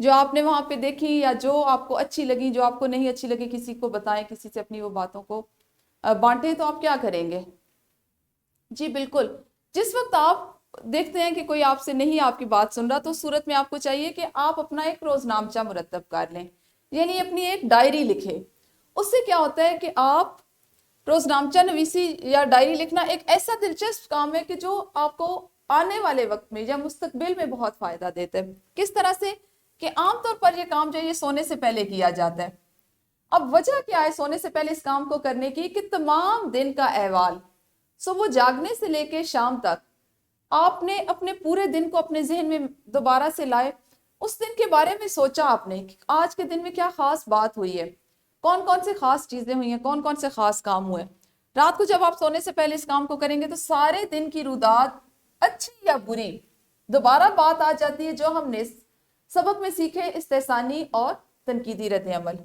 جو آپ نے وہاں پہ دیکھی یا جو آپ کو اچھی لگی, جو آپ کو نہیں اچھی لگی, کسی کو بتائیں, کسی سے اپنی وہ باتوں کو بانٹیں, تو آپ کیا کریں گے؟ جی بالکل. جس وقت آپ دیکھتے ہیں کہ کوئی آپ سے نہیں آپ کی بات سن رہا, تو اس صورت میں آپ کو چاہیے کہ آپ اپنا ایک روزنامچہ مرتب کر لیں, یعنی اپنی ایک ڈائری لکھیں. اس سے کیا ہوتا ہے کہ آپ روزنامچہ نویسی یا ڈائری لکھنا ایک ایسا دلچسپ کام ہے کہ جو آپ کو آنے والے وقت میں یا مستقبل میں بہت فائدہ دیتا ہے. کس طرح سے کہ عام طور پر یہ کام جو ہے یہ سونے سے پہلے کیا جاتا ہے. اب وجہ کیا ہے سونے سے پہلے اس کام کو کرنے کی؟ کہ تمام دن کا احوال صبح جاگنے سے لے کے شام تک آپ نے اپنے پورے دن کو اپنے ذہن میں دوبارہ سے لائے, اس دن کے بارے میں سوچا آپ نے کہ آج کے دن میں کیا خاص بات ہوئی ہے, کون کون سے خاص چیزیں ہوئی ہیں, کون کون سے خاص کام ہوئے. رات کو جب آپ سونے سے پہلے اس کام کو کریں گے تو سارے دن کی رویداد اچھی یا بری دوبارہ بات آ جاتی ہے, جو ہم نے سبق میں سیکھے استحسانی اور تنقیدی رد عمل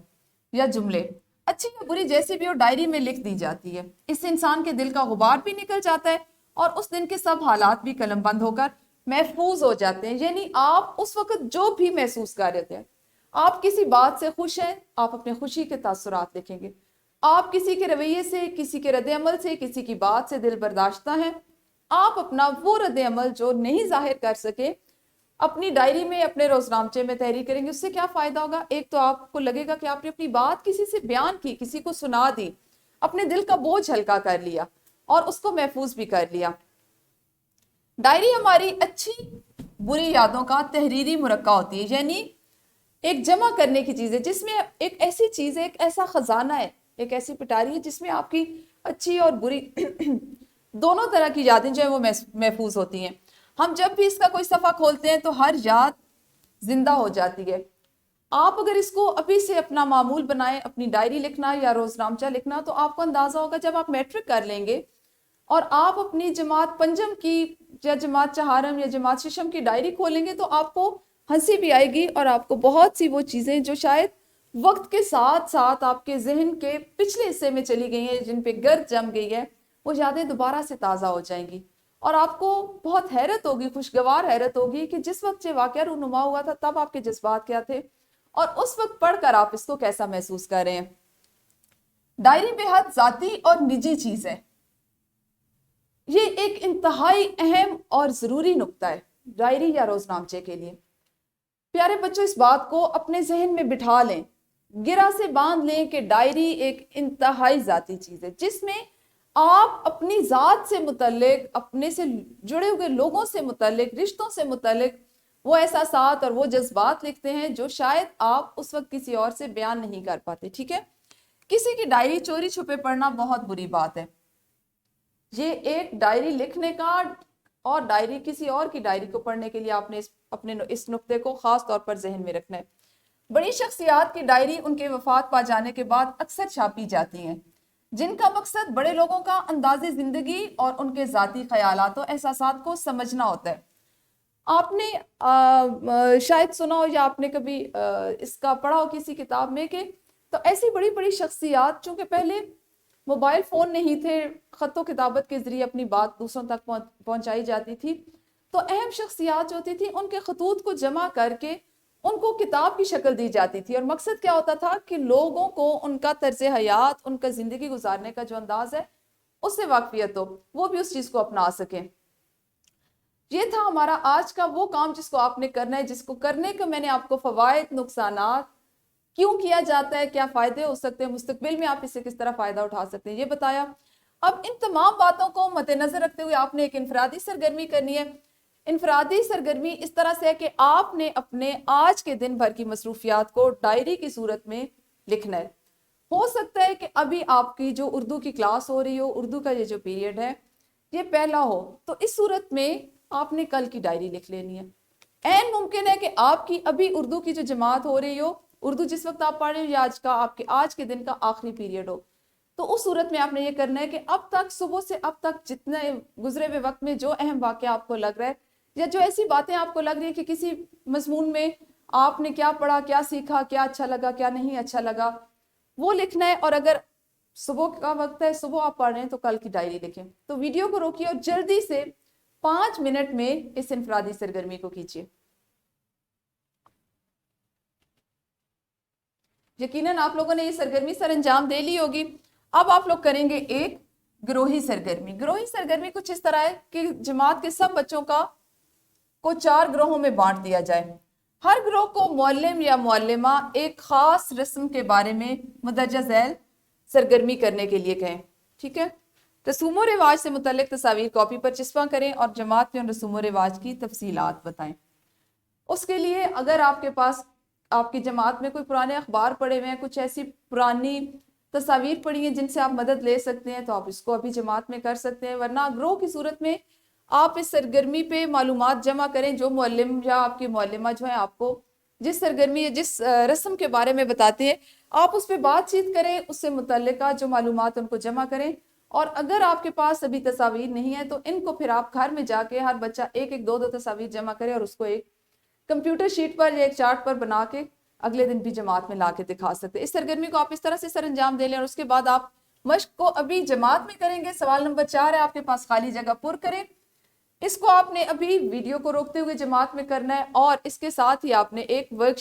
یا جملے, اچھی یا بری جیسے بھی ہو ڈائری میں لکھ دی جاتی ہے. اس سے انسان کے دل کا غبار بھی نکل جاتا ہے اور اس دن کے سب حالات بھی قلم بند ہو کر محفوظ ہو جاتے ہیں. یعنی آپ اس وقت جو بھی محسوس کر رہے تھے, آپ کسی بات سے خوش ہیں, آپ اپنے خوشی کے تاثرات لکھیں گے. آپ کسی کے رویے سے, کسی کے رد عمل سے, کسی کی بات سے دل برداشتہ ہیں, آپ اپنا وہ رد عمل جو نہیں ظاہر کر سکے اپنی ڈائری میں, اپنے روزنامچے میں تحریر کریں گے. اس سے کیا فائدہ ہوگا؟ ایک تو آپ کو لگے گا کہ آپ نے اپنی بات کسی سے بیان کی, کسی کو سنا دی, اپنے دل کا بوجھ ہلکا کر لیا اور اس کو محفوظ بھی کر لیا. ڈائری ہماری اچھی بری یادوں کا تحریری مرقع ہوتی ہے, یعنی ایک جمع کرنے کی چیز ہے جس میں ایک ایسی چیز ہے, ایک ایسا خزانہ ہے, ایک ایسی پٹاری ہے جس میں آپ کی اچھی اور بری دونوں طرح کی یادیں جو ہیں وہ محفوظ ہوتی ہیں. ہم جب بھی اس کا کوئی صفحہ کھولتے ہیں تو ہر یاد زندہ ہو جاتی ہے. آپ اگر اس کو ابھی سے اپنا معمول بنائیں, اپنی ڈائری لکھنا یا روزنامچہ لکھنا, تو آپ کو اندازہ ہوگا جب آپ میٹرک کر لیں گے اور آپ اپنی جماعت پنجم کی یا جماعت چہارم یا جماعت ششم کی ڈائری کھولیں گے تو آپ کو ہنسی بھی آئے گی, اور آپ کو بہت سی وہ چیزیں جو شاید وقت کے ساتھ ساتھ آپ کے ذہن کے پچھلے حصے میں چلی گئی ہیں, جن پہ گرد جم گئی ہے, وہ یادیں دوبارہ سے تازہ ہو جائیں گی. اور آپ کو بہت حیرت ہوگی, خوشگوار حیرت ہوگی کہ جس وقت یہ واقعہ رونما ہوا تھا تب آپ کے جذبات کیا تھے اور اس وقت پڑھ کر آپ اس کو کیسا محسوس کر رہے ہیں. ڈائری بے حد ذاتی اور نجی چیز ہے. یہ ایک انتہائی اہم اور ضروری نقطہ ہے ڈائری یا روزنامچے کے لیے. پیارے بچوں, اس بات کو اپنے ذہن میں بٹھا لیں, گرہ سے باندھ لیں کہ ڈائری ایک انتہائی ذاتی چیز ہے جس میں آپ اپنی ذات سے متعلق, اپنے سے جڑے ہوئے لوگوں سے متعلق, رشتوں سے متعلق وہ احساسات اور وہ جذبات لکھتے ہیں جو شاید آپ اس وقت کسی اور سے بیان نہیں کر پاتے. ٹھیک ہے, کسی کی ڈائری چوری چھپے پڑھنا بہت بری بات ہے. یہ ایک ڈائری لکھنے کا اور ڈائری کسی اور کی ڈائری کو پڑھنے کے لیے آپ نے اپنے اس نقطے کو خاص طور پر ذہن میں رکھنا ہے. بڑی شخصیات کی ڈائری ان کے وفات پا جانے کے بعد اکثر چھاپی جاتی ہیں, جن کا مقصد بڑے لوگوں کا انداز زندگی اور ان کے ذاتی خیالات و احساسات کو سمجھنا ہوتا ہے. آپ نے شاید سنا ہو یا آپ نے کبھی اس کا پڑھا ہو کسی کتاب میں کہ تو ایسی بڑی بڑی شخصیات, چونکہ پہلے موبائل فون نہیں تھے, خط و کتابت کے ذریعے اپنی بات دوسروں تک پہنچائی جاتی تھی, تو اہم شخصیات جو ہوتی تھی ان کے خطوط کو جمع کر کے ان کو کتاب کی شکل دی جاتی تھی. اور مقصد کیا ہوتا تھا کہ لوگوں کو ان کا طرز حیات, ان کا زندگی گزارنے کا جو انداز ہے اس سے واقفیت ہو, وہ بھی اس چیز کو اپنا سکیں. یہ تھا ہمارا آج کا وہ کام جس کو آپ نے کرنا ہے, جس کو کرنے کا میں نے آپ کو فوائد, نقصانات, کیوں کیا جاتا ہے, کیا فائدے ہو سکتے ہیں, مستقبل میں آپ اس سے کس طرح فائدہ اٹھا سکتے ہیں, یہ بتایا. اب ان تمام باتوں کو مد نظر رکھتے ہوئے آپ نے ایک انفرادی سرگرمی کرنی ہے. انفرادی سرگرمی اس طرح سے ہے کہ آپ نے اپنے آج کے دن بھر کی مصروفیات کو ڈائری کی صورت میں لکھنا ہے. ہو سکتا ہے کہ ابھی آپ کی جو اردو کی کلاس ہو رہی ہو, اردو کا یہ جو پیریڈ ہے یہ پہلا ہو, تو اس صورت میں آپ نے کل کی ڈائری لکھ لینی ہے. عین ممکن ہے کہ آپ کی ابھی اردو کی جو جماعت ہو رہی ہو, اردو جس وقت آپ پڑھ رہے ہو یا آج کے دن کا آخری پیریڈ ہو, تو اس صورت میں آپ نے یہ کرنا ہے کہ اب تک صبح سے اب تک جتنے گزرے ہوئے وقت میں جو اہم واقعہ آپ کو لگ رہا ہے یا جو ایسی باتیں آپ کو لگ رہی ہے کہ کسی مضمون میں آپ نے کیا پڑھا, کیا سیکھا, کیا اچھا لگا, کیا نہیں اچھا لگا, وہ لکھنا ہے. اور اگر صبح کا وقت ہے, صبح آپ پڑھ رہے ہیں, تو کل کی ڈائری لکھیں. تو ویڈیو کو روکیے اور جلدی سے 5 منٹ میں اس انفرادی سرگرمی کو کیجیے. یقیناً آپ لوگوں نے یہ سرگرمی سر انجام دے لی ہوگی. اب آپ لوگ کریں گے ایک گروہی سرگرمی. گروہی سرگرمی کچھ اس طرح ہے کہ جماعت کے سب بچوں کو 4 گروہوں میں بانٹ دیا جائے. ہر گروہ کو معلم یا معلمہ ایک خاص رسم کے بارے میں مندرجہ ذیل سرگرمی کرنے کے لیے کہیں. ٹھیک ہے. رسوم و رواج سے متعلق تصاویر کاپی پر چسپاں کریں اور جماعت میں ان رسوم و رواج کی تفصیلات بتائیں. اس کے لیے اگر آپ کے پاس آپ کی جماعت میں کوئی پرانے اخبار پڑے ہوئے ہیں, کچھ ایسی پرانی تصاویر پڑی ہیں جن سے آپ مدد لے سکتے ہیں, تو آپ اس کو ابھی جماعت میں کر سکتے ہیں. ورنہ گروہ کی صورت میں آپ اس سرگرمی پہ معلومات جمع کریں. جو معلم یا آپ کی معلمہ جو ہے آپ کو جس سرگرمی یا جس رسم کے بارے میں بتاتے ہیں, آپ اس پہ بات چیت کریں, اس سے متعلقہ جو معلومات ان کو جمع کریں. اور اگر آپ کے پاس ابھی تصاویر نہیں ہے تو ان کو پھر آپ گھر میں جا کے ہر بچہ ایک ایک 2 تصاویر جمع کرے اور اس کو ایک کمپیوٹر شیٹ پر یا ایک چارٹ پر بنا کے اگلے دن بھی جماعت میں لا کے دکھا سکتے. اس سرگرمی کو آپ اس طرح سے سر انجام دے لیں اور اس کے بعد آپ مشق کو ابھی جماعت میں کریں گے. سوال نمبر 4 ہے آپ کے پاس, خالی جگہ پر کریں. اس کو آپ نے ابھی ویڈیو کو روکتے ہوئے جماعت میں کرنا ہے. اور اس کے ساتھ ہی آپ نے ایک ورک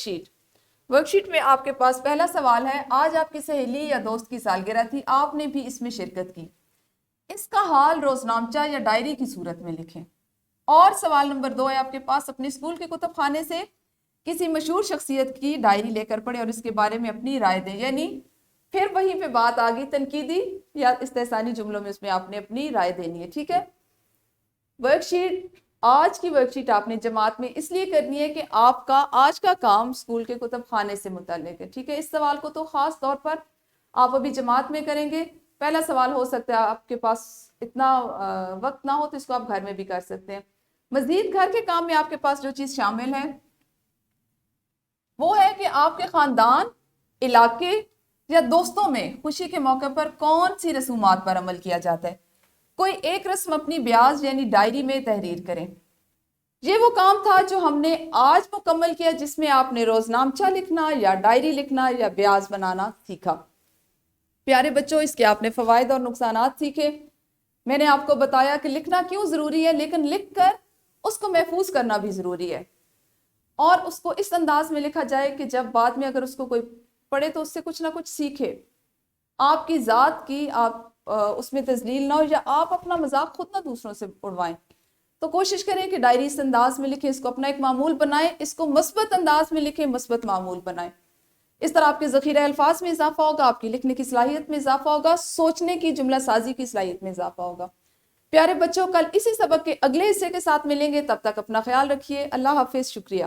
شیٹ میں آپ کے پاس پہلا سوال ہے, آج آپ کی سہیلی یا دوست کی سالگرہ تھی, آپ نے بھی اس میں شرکت کی, اس کا حال روزنامچہ یا ڈائری کی صورت میں لکھیں. اور سوال نمبر 2 ہے آپ کے پاس, اپنے اسکول کے کتب خانے سے کسی مشہور شخصیت کی ڈائری لے کر پڑھیں اور اس کے بارے میں اپنی رائے دیں. یعنی پھر وہیں پہ بات آگی تنقیدی یا استحسانی جملوں میں, اس میں آپ نے اپنی رائے دینی ہے. ٹھیک ہے. ورک شیٹ, آج کی ورک شیٹ آپ نے جماعت میں اس لیے کرنی ہے کہ آپ کا آج کا کام اسکول کے کتب خانے سے متعلق ہے. ٹھیک ہے. اس سوال کو تو خاص طور پر آپ ابھی جماعت میں کریں گے. پہلا سوال ہو سکتا ہے آپ کے پاس اتنا وقت نہ ہو تو اس کو آپ گھر میں بھی کر سکتے ہیں. مزید گھر کے کام میں آپ کے پاس جو چیز شامل ہے وہ ہے کہ آپ کے خاندان, علاقے یا دوستوں میں خوشی کے موقع پر کون سی رسومات پر عمل کیا جاتا ہے. کوئی ایک رسم اپنی بیاز یعنی ڈائری میں تحریر کریں. یہ وہ کام تھا جو ہم نے آج مکمل کیا, جس میں آپ نے روزنامچہ لکھنا یا ڈائری لکھنا یا بیاز بنانا سیکھا. پیارے بچوں, اس کے آپ نے فوائد اور نقصانات سیکھے. میں نے آپ کو بتایا کہ لکھنا کیوں ضروری ہے, لیکن لکھ کر اس کو محفوظ کرنا بھی ضروری ہے. اور اس کو اس انداز میں لکھا جائے کہ جب بعد میں اگر اس کو کوئی پڑھے تو اس سے کچھ نہ کچھ سیکھے. آپ کی ذات کی آپ اس میں تذلیل نہ ہو, یا آپ اپنا مذاق خود نہ دوسروں سے اڑوائیں. تو کوشش کریں کہ ڈائری اس انداز میں لکھیں, اس کو اپنا ایک معمول بنائیں, اس کو مثبت انداز میں لکھیں, مثبت معمول بنائیں. اس طرح آپ کے ذخیرہ الفاظ میں اضافہ ہوگا, آپ کی لکھنے کی صلاحیت میں اضافہ ہوگا, سوچنے کی جملہ سازی کی صلاحیت میں اضافہ ہوگا. پیارے بچوں, کل اسی سبق کے اگلے حصے کے ساتھ ملیں گے. تب تک اپنا خیال رکھیے. اللہ حافظ. شکریہ.